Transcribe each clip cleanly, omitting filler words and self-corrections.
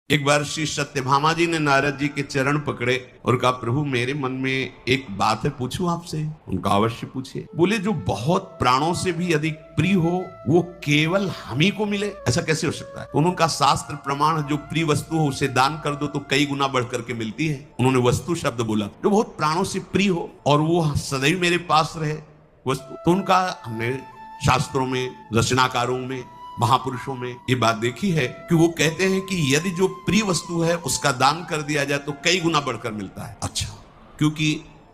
एक बार श्री सत्यभामा जी ने नारद जी के चरण पकड़े और कहा, प्रभु मेरे मन में एक बात है, पूछूं आपसे? उनका अवश्य पूछिए। बोले, जो बहुत प्राणों से भी अधिक प्रिय हो वो केवल हम ही को मिले, ऐसा कैसे हो सकता है? उनका शास्त्र प्रमाण, जो प्रिय वस्तु हो उसे दान कर दो तो कई गुना बढ़ करके मिलती है। उन्होंने वस्तु शब्द बोला, जो बहुत प्राणों से प्रिय हो और वो सदैव मेरे पास रहे वस्तु। तो उनका हमने शास्त्रों में, रचनाकारों में, महापुरुषों में ये बात देखी है कि वो कहते हैं कि यदि जो प्रिय वस्तु है उसका दान कर दिया जाए तो कई गुना बढ़कर मिलता है। अच्छा, क्योंकि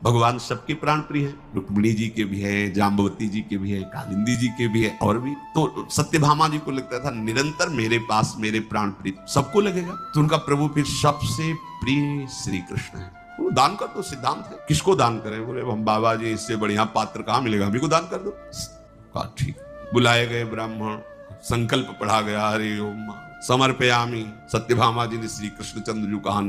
भगवान सबके प्राण प्रिय है, रुक्मिणी जी के भी है, जाम्बवती जी के भी है, कालिंदी जी के भी है, और भी। तो सत्यभामा जी को लगता था निरंतर मेरे पास मेरे प्राण प्रिय, सबको लगेगा। तो उनका प्रभु फिर सबसे प्रिय श्री कृष्ण है। दान कर दो, सिद्धांत है। किसको दान करें? बोले, हम बाबा जी, इससे बढ़िया पात्र कहां मिलेगा, हम ही को दान कर दो। कहा ठीक। बुलाए गए ब्राह्मण, संकल्प पढ़ा गया, हरि ओम समर्पयामि। सत्यभामा जी ने श्री कृष्णचंद्र जी कहा,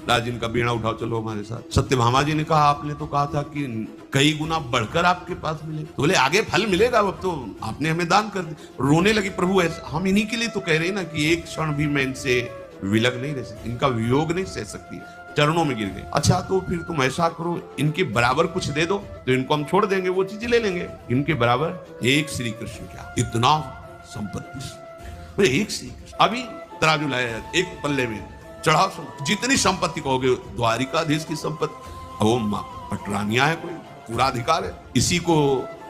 राज इनका बीणा उठाओ, चलो हमारे साथ। सत्यभामा जी ने कहा, आपने तो कहा था कि कई गुना बढ़कर आपके पास मिले। तो बोले, आगे फल मिलेगा, अब तो आपने हमें दान कर दिया। रोने लगी, प्रभु ऐसा, हम इन्हीं के लिए तो कह रहे हैं ना कि एक क्षण भी मैं इनसे विलग नहीं रह सकती, इनका वियोग नहीं सह सकती। चरणों में गिर गए। अच्छा, तो फिर तुम ऐसा करो, इनके बराबर कुछ दे दो तो इनको हम छोड़ देंगे, वो चीजें ले लेंगे। इनके बराबर एक श्री कृष्ण, क्या इतना संपत्ति, एक श्री कृष्ण। अभी तराजू लाया, एक पल्ले में चढ़ा, जितनी संपत्ति कहोगे, द्वारिकाधीश की संपत्ति। अब वो पटरानिया है, कोई पूरा अधिकार है, इसी को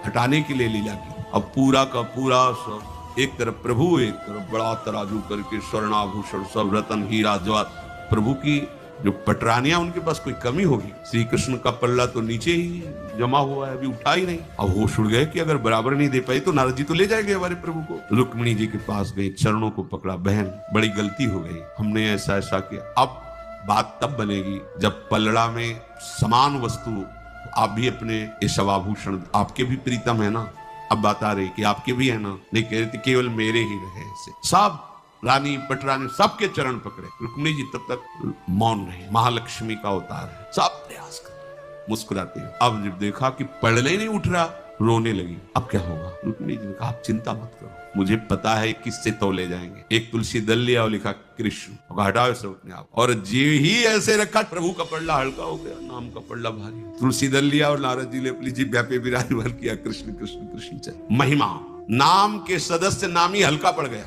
हटाने के लिए लीला की। अब पूरा का पूरा सब, एक तरफ प्रभु, एक तरफ बड़ा तराजू करके स्वर्णाभूषण सब, रतन हीरा जवाहर। प्रभु की जो पटरानिया, उनके पास कोई कमी होगी। श्री कृष्ण का पल्ला तो नीचे ही जमा हुआ है, अभी उठा ही नहीं। अब होश उड़ गए कि अगर बराबर नहीं दे पाई तो नारद जी तो ले जाएंगे हमारे प्रभु को। रुक्मिणी जी के पास गए, चरणों को पकड़ा, बहन बड़ी गलती हो गई, हमने ऐसा ऐसा किया। अब बात तब बनेगी जब पलड़ा में समान वस्तु, आप भी अपने ये शवाभूषण, आपके भी प्रीतम है ना। अब बात आ रही कि आपके भी है ना, नहीं कह रहे थे केवल मेरे ही रहे ऐसे। सब रानी पटरानी सबके चरण पकड़े। रुक्मिणी जी तब तक मौन रहे, महालक्ष्मी का अवतार है, सब प्रयास कर मुस्कुराते हैं। अब जब देखा कि पढ़ने ही नहीं उठ रहा, रोने लगी। अब क्या होगा? रुक्मिणी जी ने कहा, आप चिंता मत करो, मुझे पता है किससे तौले जाएंगे। एक तुलसी दल लिया और लिखा कृष्ण, हटाओ इसे अपने आप। और जी ही ऐसे रखा, प्रभु का पल्ला हल्का हो गया, नाम का पल्ला भारी। तुलसी दल लिया और नारद जी ने अपनी जिह्वा पे विराजमान किया, कृष्ण कृष्ण कृष्ण। महिमा, नाम के सदस्य नाम ही हल्का पड़ गया।